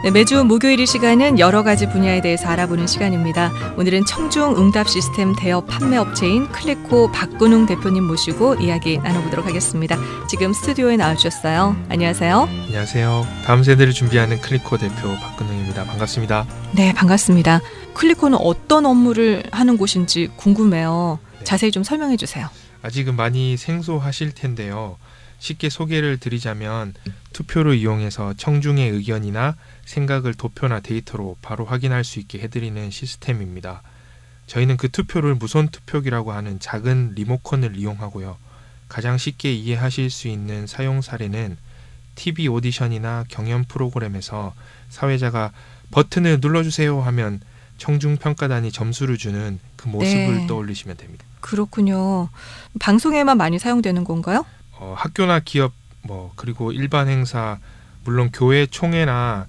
네, 매주 목요일 이 시간은 여러 가지 분야에 대해서 알아보는 시간입니다. 오늘은 청중 응답 시스템 대여 판매 업체인 클리코 박근웅 대표님 모시고 이야기 나눠보도록 하겠습니다. 지금 스튜디오에 나와주셨어요. 안녕하세요. 안녕하세요. 다음 세대를 준비하는 클리코 대표 박근웅입니다. 반갑습니다. 네, 반갑습니다. 클리코는 어떤 업무를 하는 곳인지 궁금해요. 네. 자세히 좀 설명해 주세요. 아직은 많이 생소하실 텐데요. 쉽게 소개를 드리자면 투표를 이용해서 청중의 의견이나 생각을 도표나 데이터로 바로 확인할 수 있게 해드리는 시스템입니다. 저희는 그 투표를 무선 투표기라고 하는 작은 리모컨을 이용하고요. 가장 쉽게 이해하실 수 있는 사용 사례는 TV 오디션이나 경연 프로그램에서 사회자가 버튼을 눌러주세요 하면 청중평가단이 점수를 주는 그 모습을 네. 떠올리시면 됩니다. 그렇군요. 방송에만 많이 사용되는 건가요? 학교나 기업 그리고 일반 행사, 물론 교회 총회나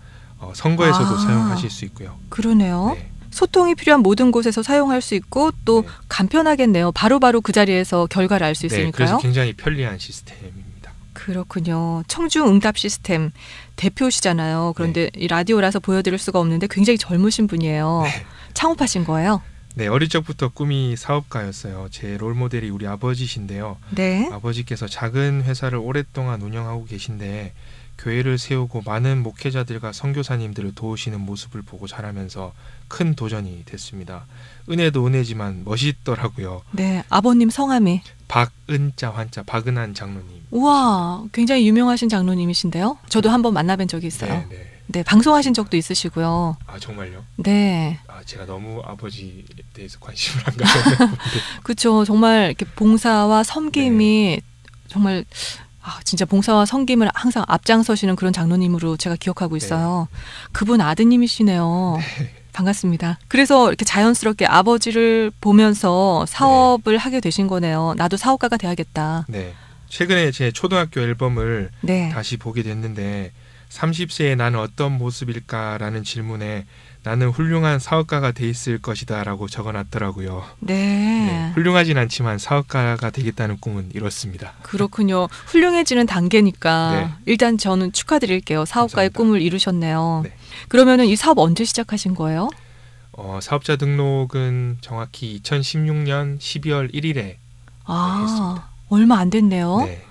선거에서도 사용하실 수 있고요. 그러네요. 네. 소통이 필요한 모든 곳에서 사용할 수 있고 또 네. 간편하겠네요. 바로바로 그 자리에서 결과를 알 수 네, 있으니까요. 그래서 굉장히 편리한 시스템입니다. 그렇군요. 청중 응답 시스템 대표시잖아요. 그런데 이 라디오라서 보여드릴 수가 없는데 굉장히 젊으신 분이에요. 네. 창업하신 거예요? 네, 어릴 적부터 꿈이 사업가였어요. 제 롤모델이 우리 아버지신데요. 네. 아버지께서 작은 회사를 오랫동안 운영하고 계신데 교회를 세우고 많은 목회자들과 선교사님들을 도우시는 모습을 보고 자라면서 큰 도전이 됐습니다. 은혜도 은혜지만 멋있더라고요. 네. 아버님 성함이? 박은자 환자 박은한 장로님. 우와, 굉장히 유명하신 장로님이신데요. 저도 한번 만나뵌 적이 있어요. 네, 네. 네, 방송하신 적도 있으시고요. 아, 정말요? 네. 제가 너무 아버지에 대해서 관심을 안 가졌는데. 그렇죠. 정말 이렇게 봉사와 섬김이 정말 진짜 봉사와 섬김을 항상 앞장서시는 그런 장로님으로 제가 기억하고 있어요. 그분 아드님이시네요. 네. 반갑습니다. 그래서 이렇게 자연스럽게 아버지를 보면서 사업을 하게 되신 거네요. 나도 사업가가 돼야겠다. 네. 최근에 제 초등학교 앨범을 네. 다시 보게 됐는데 30세의 나는 어떤 모습일까라는 질문에 나는 훌륭한 사업가가 돼 있을 것이다 라고 적어놨더라고요. 네. 훌륭하진 않지만 사업가가 되겠다는 꿈은 이뤘습니다. 그렇군요. 훌륭해지는 단계니까 네. 일단 저는 축하드릴게요. 사업가의 감사합니다. 꿈을 이루셨네요. 네. 그러면은 이 사업 언제 시작하신 거예요? 사업자 등록은 정확히 2016년 12월 1일에 했습니다. 얼마 안 됐네요. 네.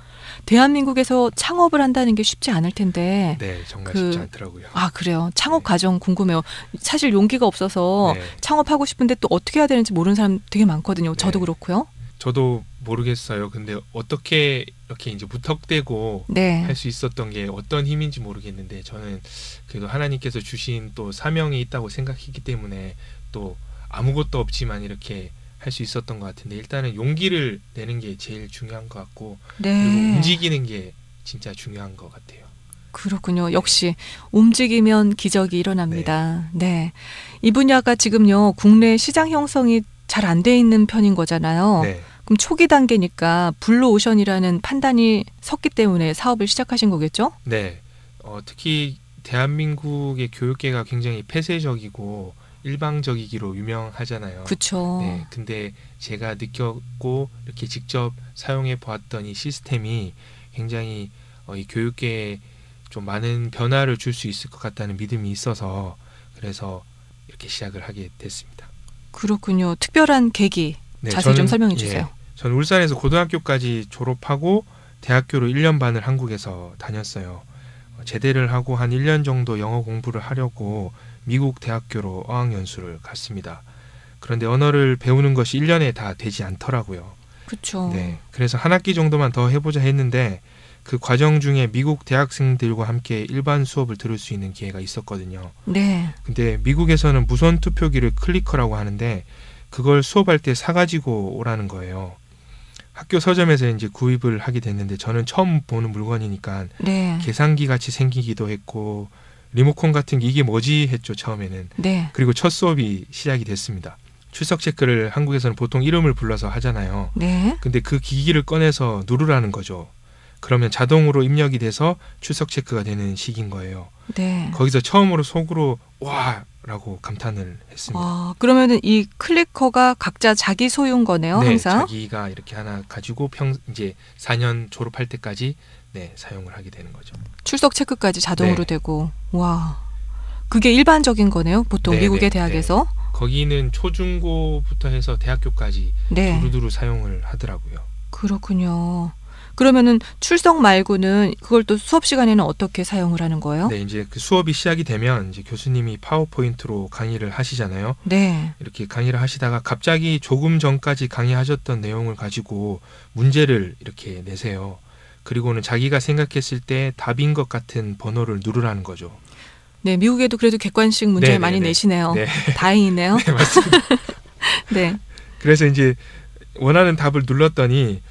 대한민국에서 창업을 한다는 게 쉽지 않을 텐데. 네, 정말 쉽지 않더라고요. 그래요. 창업 네. 과정 궁금해요. 사실 용기가 없어서 네. 창업하고 싶은데 또 어떻게 해야 되는지 모르는 사람 되게 많거든요. 저도 네. 그렇고요. 저도 모르겠어요. 근데 어떻게 이렇게 이제 무턱대고 네. 할 수 있었던 게 어떤 힘인지 모르겠는데 저는 그래도 하나님께서 주신 또 사명이 있다고 생각했기 때문에 또 아무것도 없지만 이렇게 할 수 있었던 것 같은데 일단은 용기를 내는 게 제일 중요한 것 같고 네. 그리고 움직이는 게 진짜 중요한 것 같아요. 그렇군요. 역시 움직이면 기적이 일어납니다. 네. 이 분야가 지금요. 국내 시장 형성이 잘 안 돼 있는 편인 거잖아요. 네. 그럼 초기 단계니까 블루오션이라는 판단이 섰기 때문에 사업을 시작하신 거겠죠? 네. 특히 대한민국의 교육계가 굉장히 폐쇄적이고 일방적이기로 유명하잖아요. 그렇죠. 네, 근데 제가 느꼈고 이렇게 직접 사용해 보았던 이 시스템이 굉장히 이 교육계에 좀 많은 변화를 줄 수 있을 것 같다는 믿음이 있어서 그래서 이렇게 시작을 하게 됐습니다. 그렇군요. 특별한 계기 네, 자세히 좀 설명해 주세요. 저는 울산에서 고등학교까지 졸업하고 대학교로 1년 반을 한국에서 다녔어요. 제대를 하고 한 1년 정도 영어 공부를 하려고 미국 대학교로 어학연수를 갔습니다. 그런데 언어를 배우는 것이 1년에 다 되지 않더라고요. 그렇죠. 네, 그래서 한 학기 정도만 더 해보자 했는데 그 과정 중에 미국 대학생들과 함께 일반 수업을 들을 수 있는 기회가 있었거든요. 네. 근데 미국에서는 무선 투표기를 클리커라고 하는데 그걸 수업할 때 사가지고 오라는 거예요. 학교 서점에서 이제 구입을 하게 됐는데 저는 처음 보는 물건이니까 네. 계산기 같이 생기기도 했고 리모컨 같은 게 이게 뭐지 했죠 처음에는. 네. 그리고 첫 수업이 시작이 됐습니다. 출석 체크를 한국에서는 보통 이름을 불러서 하잖아요. 네. 근데 그 기기를 꺼내서 누르라는 거죠. 그러면 자동으로 입력이 돼서 출석 체크가 되는 식인 거예요. 네. 거기서 처음으로 속으로 와 라고 감탄을 했습니다. 그러면은 이 클리커가 각자 자기 소유인 거네요, 네, 항상. 자기가 이렇게 하나 가지고 이제 4년 졸업할 때까지 사용을 하게 되는 거죠. 출석 체크까지 자동으로 네. 되고. 와. 그게 일반적인 거네요. 보통 네, 미국의 네, 대학에서. 거기는 초중고부터 해서 대학교까지 네. 두루두루 사용을 하더라고요. 그렇군요. 그러면은 출석 말고는 그걸 또 수업 시간에는 어떻게 사용을 하는 거예요? 네, 이제 그 수업이 시작이 되면 이제 교수님이 파워포인트로 강의를 하시잖아요. 네. 이렇게 강의를 하시다가 갑자기 조금 전까지 강의하셨던 내용을 가지고 문제를 이렇게 내세요. 그리고는 자기가 생각했을 때 답인 것 같은 번호를 누르라는 거죠. 네, 미국에도 그래도 객관식 문제를 네, 많이 네, 네. 내시네요. 네. 다행이네요. 네, 맞습니다. 네. 그래서 이제 원하는 답을 눌렀더니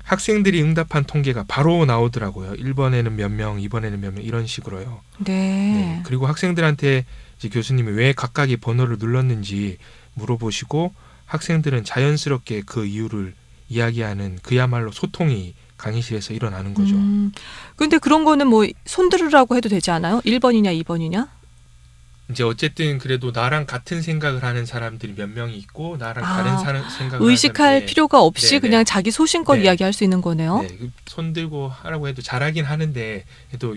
학생들이 응답한 통계가 바로 나오더라고요. 1번에는 몇 명, 2번에는 몇 명 이런 식으로요. 네. 네. 그리고 학생들한테 이제 교수님이 왜 각각의 번호를 눌렀는지 물어보시고 학생들은 자연스럽게 그 이유를 이야기하는 그야말로 소통이 강의실에서 일어나는 거죠. 근데 그런 거는 뭐 손들으라고 해도 되지 않아요? 1번이냐 2번이냐? 이제 어쨌든 그래도 나랑 같은 생각을 하는 사람들이 몇 명이 있고 나랑 다른 생각을 의식할 하는 사람들이 필요가 없이 네네. 그냥 자기 소신껏 네. 이야기할 수 있는 거네요. 네, 손 들고 하라고 해도 잘하긴 하는데 해도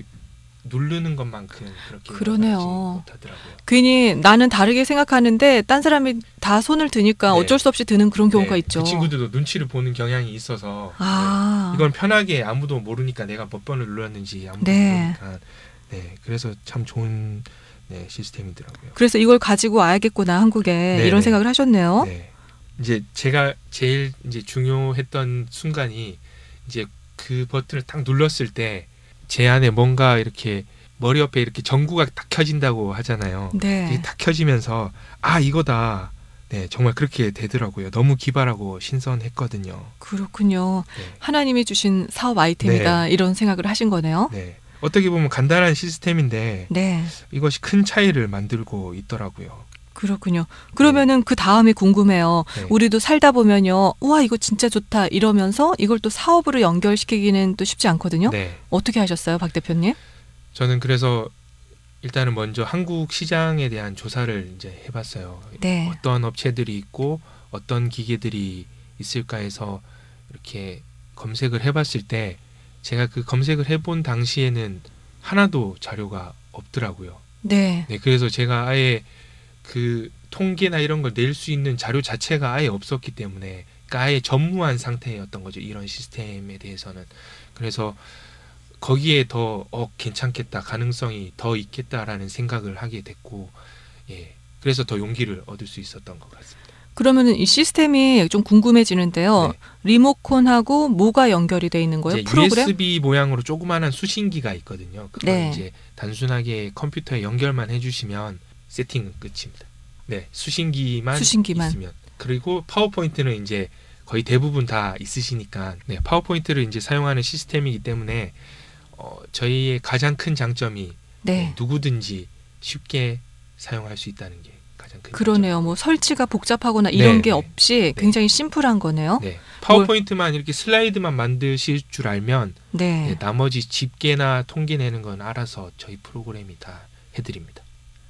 누르는 것만큼 그렇게 그러네요. 못하더라고요. 괜히 나는 다르게 생각하는데 딴 사람이 다 손을 드니까 네. 어쩔 수 없이 드는 그런 경우가 네, 있죠. 그 친구들도 눈치를 보는 경향이 있어서 아. 네, 이건 편하게 아무도 모르니까 내가 몇 번을 눌렀는지 아무도 네. 모르니까 네, 그래서 참 좋은 시스템이더라고요. 그래서 이걸 가지고 와야겠구나 한국에 네, 이런 네. 생각을 하셨네요. 네. 이제 제가 제일 이제 중요했던 순간이 이제 그 버튼을 딱 눌렀을 때 제 안에 뭔가 이렇게 머리 옆에 이렇게 전구가 딱 켜진다고 하잖아요. 네. 이게 딱 켜지면서 아 이거다. 네, 정말 그렇게 되더라고요. 너무 기발하고 신선했거든요. 그렇군요. 네. 하나님이 주신 사업 아이템이다 이런 생각을 하신 거네요. 네. 어떻게 보면 간단한 시스템인데 네. 이것이 큰 차이를 만들고 있더라고요. 그렇군요. 그러면은 그 다음에 궁금해요. 네. 우리도 살다 보면요. 우와 이거 진짜 좋다 이러면서 이걸 또 사업으로 연결시키기는 또 쉽지 않거든요. 네. 어떻게 하셨어요, 박 대표님? 저는 그래서 일단은 먼저 한국 시장에 대한 조사를 이제 해봤어요. 네. 어떤 업체들이 있고 어떤 기계들이 있을까 해서 이렇게 검색을 해봤을 때 제가 그 검색을 해본 당시에는 하나도 자료가 없더라고요. 네. 네, 그래서 제가 아예 그 통계나 이런 걸 낼 수 있는 자료 자체가 아예 없었기 때문에 그러니까 아예 전무한 상태였던 거죠. 이런 시스템에 대해서는. 그래서 거기에 더 괜찮겠다, 가능성이 더 있겠다라는 생각을 하게 됐고, 예, 그래서 더 용기를 얻을 수 있었던 것 같습니다. 그러면은 이 시스템이 좀 궁금해지는데요. 네. 리모컨하고 뭐가 연결이 돼 있는 거예요? 이제 프로그램? USB 모양으로 조그마한 수신기가 있거든요. 그걸 네. 이제 단순하게 컴퓨터에 연결만 해주시면 세팅은 끝입니다. 네, 수신기만 있으면. 그리고 파워포인트는 이제 거의 대부분 다 있으시니까 네, 파워포인트를 이제 사용하는 시스템이기 때문에 저희의 가장 큰 장점이 네. 누구든지 쉽게 사용할 수 있다는 게 가장 큰 그러네요. 장점. 뭐 설치가 복잡하거나 이런 네, 게 네. 없이 굉장히 심플한 거네요. 네, 파워포인트만 이렇게 슬라이드만 만드실 줄 알면 네. 네, 나머지 집계나 통계 내는 건 알아서 저희 프로그램이 다 해드립니다.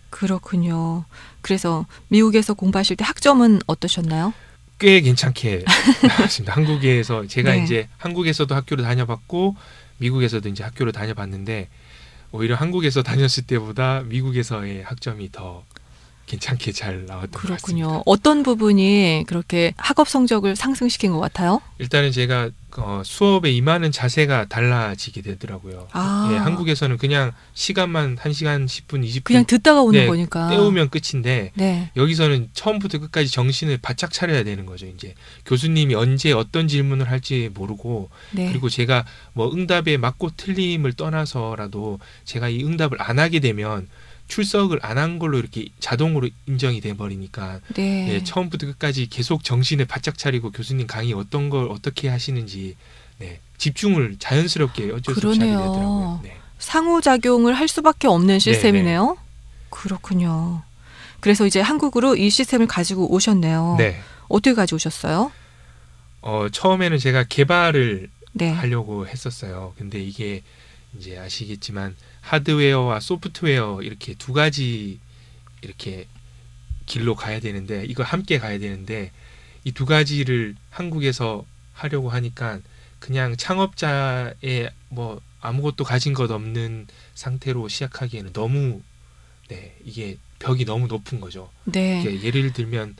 그렇군요. 그래서 미국에서 공부하실 때 학점은 어떠셨나요? 꽤 괜찮게 나왔습니다. 한국에서 제가 네. 이제 한국에서도 학교를 다녀봤고 미국에서도 이제 학교를 다녀봤는데 오히려 한국에서 다녔을 때보다 미국에서의 학점이 더 괜찮게 잘 나왔던 것 그렇군요. 같습니다. 어떤 부분이 그렇게 학업 성적을 상승시킨 것 같아요? 일단은 제가 수업에 임하는 자세가 달라지게 되더라고요. 아. 예, 한국에서는 그냥 시간만 1시간 10분, 20분 그냥 듣다가 오는 네, 거니까. 때우면 끝인데 네. 여기서는 처음부터 끝까지 정신을 바짝 차려야 되는 거죠. 이제 교수님이 언제 어떤 질문을 할지 모르고 네. 그리고 제가 뭐 응답에 맞고 틀림을 떠나서라도 제가 이 응답을 안 하게 되면 출석을 안 한 걸로 이렇게 자동으로 인정이 돼 버리니까 네. 네, 처음부터 끝까지 계속 정신을 바짝 차리고 교수님 강의 어떤 걸 어떻게 하시는지 네, 집중을 자연스럽게 어쩔 수 없이 하게 그러네요. 되더라고요. 네. 상호작용을 할 수밖에 없는 시스템이네요. 그렇군요. 그래서 이제 한국으로 이 시스템을 가지고 오셨네요. 네. 어떻게 가져오셨어요? 처음에는 제가 개발을 네. 하려고 했었어요. 근데 이게 이제 아시겠지만 하드웨어와 소프트웨어 이렇게 두 가지 이렇게 길로 가야 되는데 이걸 함께 가야 되는데 이 두 가지를 한국에서 하려고 하니까 그냥 창업자의 뭐 아무것도 가진 것 없는 상태로 시작하기에는 너무 네, 이게 벽이 너무 높은 거죠. 네. 예를 들면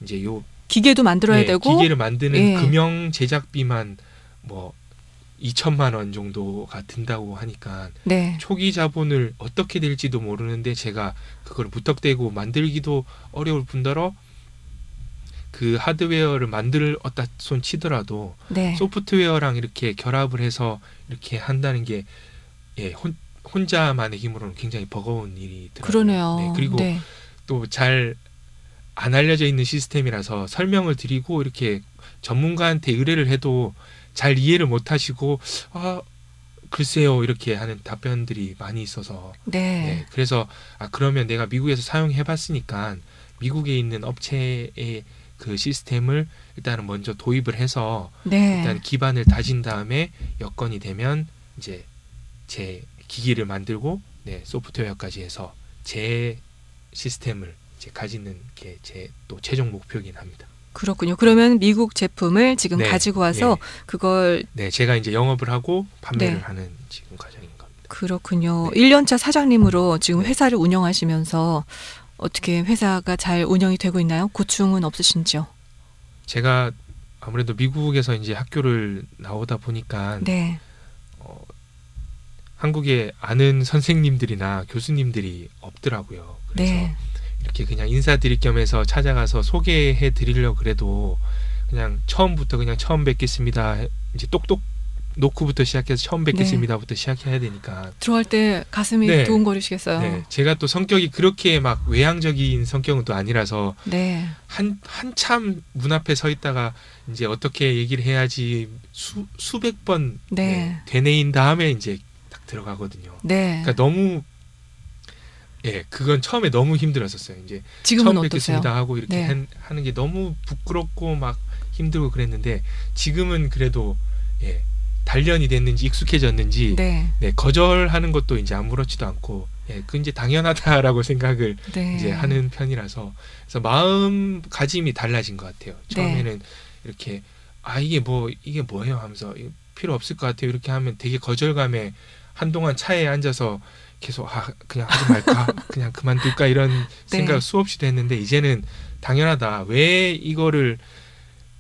이제 요 기계도 만들어야 네, 되고 기계를 만드는 예. 금형 제작비만 뭐 2천만 원 정도가 든다고 하니까 네. 초기 자본을 어떻게 될지도 모르는데 제가 그걸 무턱대고 만들기도 어려울 뿐더러 그 하드웨어를 만들었다 손 치더라도 네. 소프트웨어랑 이렇게 결합을 해서 이렇게 한다는 게 예, 혼자만의 힘으로는 굉장히 버거운 일이더라고요. 그러네요. 네, 그리고 네. 또 잘 안 알려져 있는 시스템이라서 설명을 드리고 이렇게 전문가한테 의뢰를 해도 잘 이해를 못 하시고 글쎄요 이렇게 하는 답변들이 많이 있어서 네. 네, 그래서 그러면 내가 미국에서 사용해 봤으니까 미국에 있는 업체의 그 시스템을 일단은 먼저 도입을 해서 네. 일단 기반을 다진 다음에 여건이 되면 이제 제 기기를 만들고 네, 소프트웨어까지 해서 제 시스템을 이제 가지는 게 제 또 최종 목표이긴 합니다. 그렇군요. 그러면 미국 제품을 지금 네, 가지고 와서 네. 그걸 네, 제가 이제 영업을 하고 판매를 네. 하는 지금 과정인 겁니다. 그렇군요. 네. 1년차 사장님으로 지금 네. 회사를 운영하시면서 어떻게 회사가 잘 운영이 되고 있나요? 고충은 없으신지요? 제가 아무래도 미국에서 이제 학교를 나오다 보니까 네. 한국에 아는 선생님들이나 교수님들이 없더라고요. 그래서 네. 이렇게 그냥 인사드릴 겸해서 찾아가서 소개해 드리려고 그래도 그냥 처음부터 그냥 처음 뵙겠습니다. 이제 똑똑 놓고부터 시작해서 처음 뵙겠습니다부터 시작해야 되니까 들어갈 때 가슴이 네. 두근거리시겠어요. 네, 제가 또 성격이 그렇게 막 외향적인 성격은 또 아니라서 네. 한참 문 앞에 서 있다가 이제 어떻게 얘기를 해야지 수백 번 네. 되뇌인 다음에 이제 딱 들어가거든요. 네. 그러니까 너무 그건 처음에 너무 힘들었었어요. 이제 지금은 처음 어떠세요? 뵙겠습니다 하고 이렇게 네. 하는 게 너무 부끄럽고 막 힘들고 그랬는데 지금은 그래도 단련이 됐는지 익숙해졌는지 네. 거절하는 것도 이제 아무렇지도 않고 그 이제 당연하다라고 생각을 네. 이제 하는 편이라서 그래서 마음가짐이 달라진 것 같아요. 처음에는 이렇게 이게 뭐예요 하면서 필요 없을 것 같아요. 이렇게 하면 되게 거절감에 한동안 차에 앉아서 계속 그냥 하지 말까 그냥 그만둘까 이런 생각을 수없이도 했는데 이제는 당연하다. 왜 이거를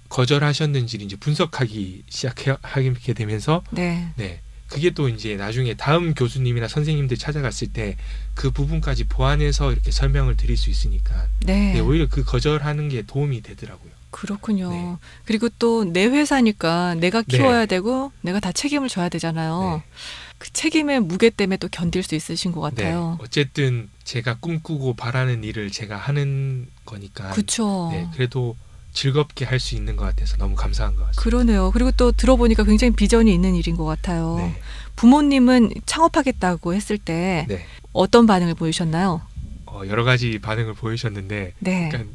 거절하셨는지를 이제 분석하기 시작하게 되면서 네. 그게 또 이제 나중에 다음 교수님이나 선생님들 찾아갔을 때 그 부분까지 보완해서 이렇게 설명을 드릴 수 있으니까 네. 오히려 그 거절하는 게 도움이 되더라고요. 그렇군요. 네. 그리고 또 내 회사니까 내가 네. 키워야 되고 내가 다 책임을 져야 되잖아요. 그 책임의 무게 때문에 또 견딜 수 있으신 것 같아요. 어쨌든 제가 꿈꾸고 바라는 일을 제가 하는 거니까 그렇죠. 그래도 즐겁게 할 수 있는 것 같아서 너무 감사한 것 같습니다. 그러네요. 그리고 또 들어보니까 굉장히 비전이 있는 일인 것 같아요. 네. 부모님은 창업하겠다고 했을 때 네. 어떤 반응을 보이셨나요? 여러 가지 반응을 보이셨는데 네. 그러니까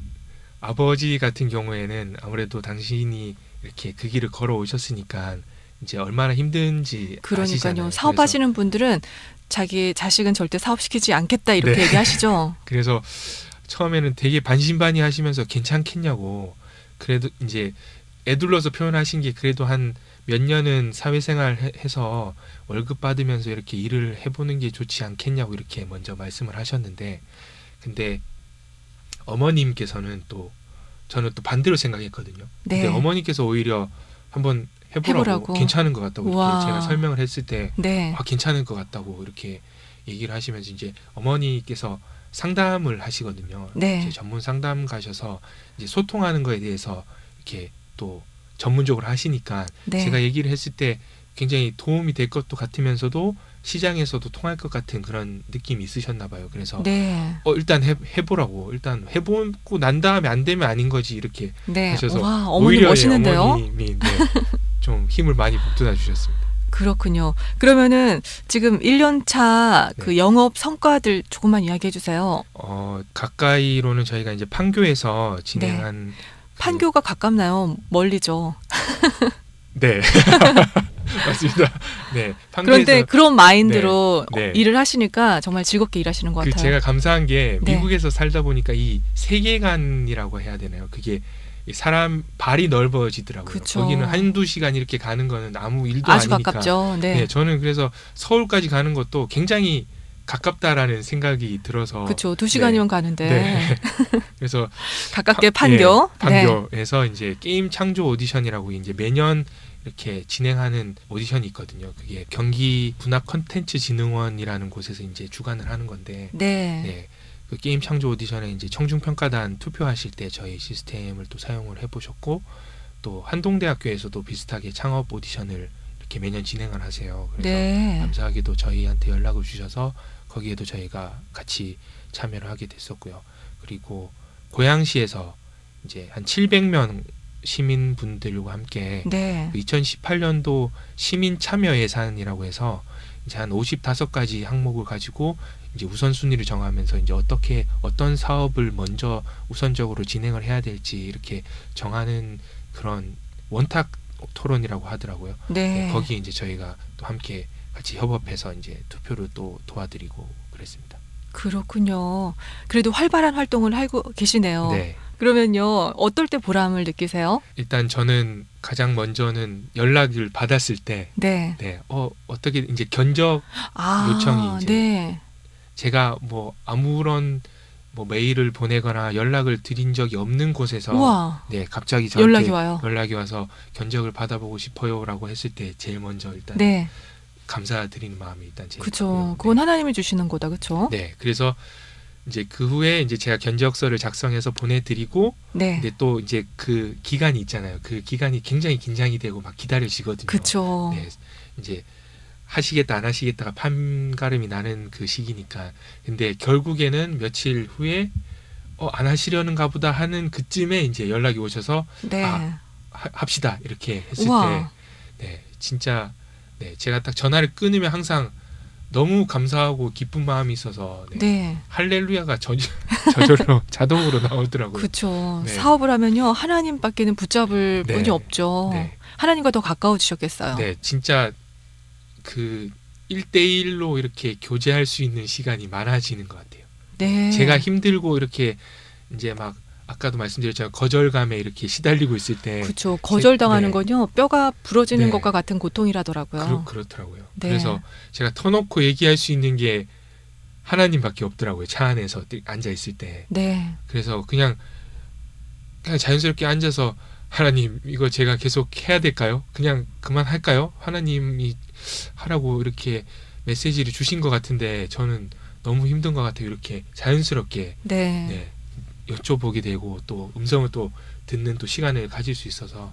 아버지 같은 경우에는 아무래도 당신이 이렇게 그 길을 걸어오셨으니까 이제 얼마나 힘든지 그러니까요. 아시잖아요. 사업하시는 분들은 자기 자식은 절대 사업시키지 않겠다 이렇게 네. 얘기하시죠. 그래서 처음에는 되게 반신반의 하시면서 괜찮겠냐고 그래도 이제 애둘러서 표현하신 게 그래도 한 몇 년은 사회생활 해서 월급 받으면서 이렇게 일을 해보는 게 좋지 않겠냐고 이렇게 먼저 말씀을 하셨는데 근데 어머님께서는 또 저는 또 반대로 생각했거든요. 네. 근데 어머니께서 오히려 한번 해보라고. 괜찮은 것 같다고 이렇게 제가 설명을 했을 때 네. 괜찮은 것 같다고 이렇게 얘기를 하시면서 이제 어머니께서 상담을 하시거든요. 네. 이제 전문 상담 가셔서 이제 소통하는 거에 대해서 이렇게 또 전문적으로 하시니까 네. 제가 얘기를 했을 때 굉장히 도움이 될 것도 같으면서도 시장에서도 통할 것 같은 그런 느낌이 있으셨나 봐요. 그래서 네. 일단 해보라고 일단 해보고 난 다음에 안 되면 아닌 거지 이렇게 네. 하셔서 와, 어머니 오히려 멋있는데요. 어머님이 좀 힘을 많이 북돋아 주셨습니다. 그렇군요. 그러면은 지금 1년차 네. 그 영업 성과들 조금만 이야기해 주세요. 가까이로는 저희가 이제 판교에서 진행한 판교가 가깝나요? 멀리죠. 네. 맞습니다. 네. 그런데 그런 마인드로 네. 일을 하시니까 정말 즐겁게 일하시는 것 같아요. 제가 감사한 게 네. 미국에서 살다 보니까 이 세계관이라고 해야 되나요? 그게 사람 발이 넓어지더라고요. 그쵸. 거기는 한두 시간 이렇게 가는 거는 아무 일도 아주 아니니까. 가깝죠. 네. 저는 그래서 서울까지 가는 것도 굉장히 가깝다라는 생각이 들어서 그렇죠. 2시간이면 가는데. 네. 그래서 가깝게 판교. 판교에서 이제 게임 창조 오디션이라고 이제 매년 이렇게 진행하는 오디션이 있거든요. 그게 경기 문화 콘텐츠 진흥원이라는 곳에서 이제 주관을 하는 건데, 네. 그 게임 창조 오디션에 이제 청중평가단 투표하실 때 저희 시스템을 또 사용을 해보셨고, 또 한동대학교에서도 비슷하게 창업 오디션을 이렇게 매년 진행을 하세요. 그래서 감사하게도 저희한테 연락을 주셔서 거기에도 저희가 같이 참여를 하게 됐었고요. 그리고 고양시에서 이제 한 700명 시민분들과 함께 그 2018년도 시민 참여 예산이라고 해서 이제 한 55가지 항목을 가지고 이제 우선순위를 정하면서 이제 어떤 사업을 먼저 우선적으로 진행을 해야 될지 이렇게 정하는 그런 원탁 토론이라고 하더라고요. 네, 거기에 이제 저희가 또 함께 같이 협업해서 이제 투표를 또 도와드리고 그랬습니다. 그렇군요. 그래도 활발한 활동을 하고 계시네요. 네. 그러면요, 어떨 때 보람을 느끼세요? 일단 저는 가장 먼저는 연락을 받았을 때, 어떻게 이제 견적 요청이 이제 제가 뭐 아무런 뭐 메일을 보내거나 연락을 드린 적이 없는 곳에서 갑자기 저한테 연락이 와서 견적을 받아보고 싶어요라고 했을 때 제일 먼저 일단 감사드리는 마음이 일단 제일 그렇죠. 그건 하나님이 주시는 거다, 그렇죠? 네, 그래서 이제 그 후에 이제 제가 견적서를 작성해서 보내드리고, 근데 또 이제 그 기간이 있잖아요. 그 기간이 굉장히 긴장이 되고 막 기다려지거든요. 그렇죠. 네, 이제 하시겠다 안 하시겠다가 판가름이 나는 그 시기니까. 근데 결국에는 며칠 후에 안 하시려는가 보다 하는 그쯤에 이제 연락이 오셔서 합시다 이렇게 했을 때, 진짜 제가 딱 전화를 끊으면 항상 너무 감사하고 기쁜 마음이 있어서 할렐루야가 저절로 자동으로 나오더라고요. 그렇죠. 사업을 하면요, 하나님밖에는 붙잡을 분이 없죠. 하나님과 더 가까워지셨겠어요. 네, 진짜 그 1대1로 이렇게 교제할 수 있는 시간이 많아지는 것 같아요. 제가 힘들고 이렇게 이제 막 아까도 말씀드렸잖아요. 거절감에 이렇게 시달리고 있을 때, 그렇죠. 거절당하는 건요, 뼈가 부러지는 것과 같은 고통이라더라고요. 그렇더라고요. 그래서 제가 터놓고 얘기할 수 있는 게 하나님밖에 없더라고요. 차 안에서 앉아 있을 때. 그래서 그냥 자연스럽게 앉아서 하나님, 이거 제가 계속 해야 될까요? 그냥 그만할까요? 하나님이 하라고 이렇게 메시지를 주신 것 같은데 저는 너무 힘든 것 같아요. 이렇게 자연스럽게 여쭤보게 되고 또 음성을 또 듣는 또 시간을 가질 수 있어서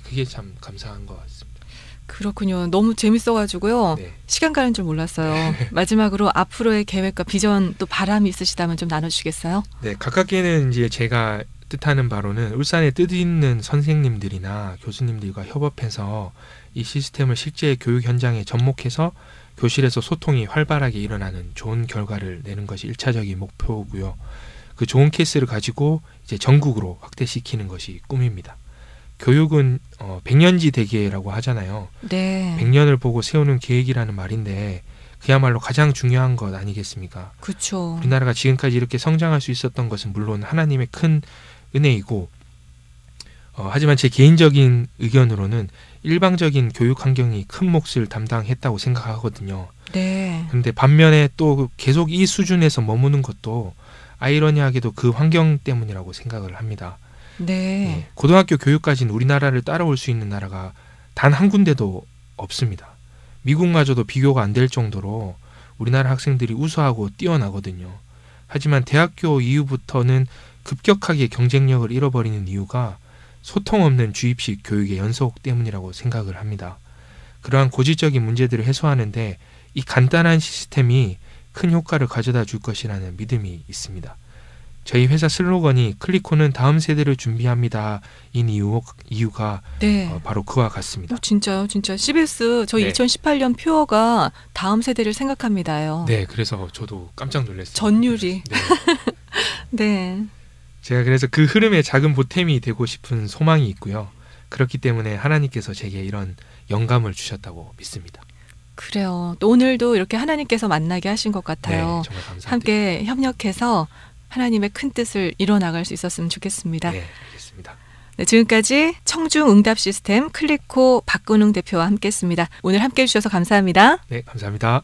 그게 참 감사한 것 같습니다. 그렇군요. 너무 재밌어가지고요. 시간 가는 줄 몰랐어요. 마지막으로 앞으로의 계획과 비전 또 바람이 있으시다면 좀 나눠주시겠어요? 네, 가깝게는 이제 제가 뜻하는 바로는 울산에 뜻있는 선생님들이나 교수님들과 협업해서 이 시스템을 실제 교육 현장에 접목해서 교실에서 소통이 활발하게 일어나는 좋은 결과를 내는 것이 1차적인 목표고요. 그 좋은 케이스를 가지고 이제 전국으로 확대시키는 것이 꿈입니다. 교육은 100년지 대계라고 하잖아요. 100년을 보고 세우는 계획이라는 말인데 그야말로 가장 중요한 것 아니겠습니까? 그렇죠. 우리나라가 지금까지 이렇게 성장할 수 있었던 것은 물론 하나님의 큰 은혜이고, 하지만 제 개인적인 의견으로는 일방적인 교육 환경이 큰 몫을 담당했다고 생각하거든요. 그런데 반면에 또 계속 이 수준에서 머무는 것도 아이러니하게도 그 환경 때문이라고 생각을 합니다. 고등학교 교육까지는 우리나라를 따라올 수 있는 나라가 단 한 군데도 없습니다. 미국마저도 비교가 안 될 정도로 우리나라 학생들이 우수하고 뛰어나거든요. 하지만 대학교 이후부터는 급격하게 경쟁력을 잃어버리는 이유가 소통 없는 주입식 교육의 연속 때문이라고 생각을 합니다. 그러한 고질적인 문제들을 해소하는데 이 간단한 시스템이 큰 효과를 가져다 줄 것이라는 믿음이 있습니다. 저희 회사 슬로건이 클리코는 다음 세대를 준비합니다. 인 이유가 바로 그와 같습니다. 진짜요? 진짜 CBS 저희 2018년 표어가 다음 세대를 생각합니다요. 그래서 저도 깜짝 놀랐어요. 전율이. 제가 그래서 그 흐름에 작은 보탬이 되고 싶은 소망이 있고요. 그렇기 때문에 하나님께서 제게 이런 영감을 주셨다고 믿습니다. 그래요. 또 오늘도 이렇게 하나님께서 만나게 하신 것 같아요. 정말 감사합니다. 함께 협력해서 하나님의 큰 뜻을 이뤄나갈 수 있었으면 좋겠습니다. 알겠습니다. 지금까지 청중응답 시스템 클리코 박근웅 대표와 함께했습니다. 오늘 함께해 주셔서 감사합니다. 감사합니다.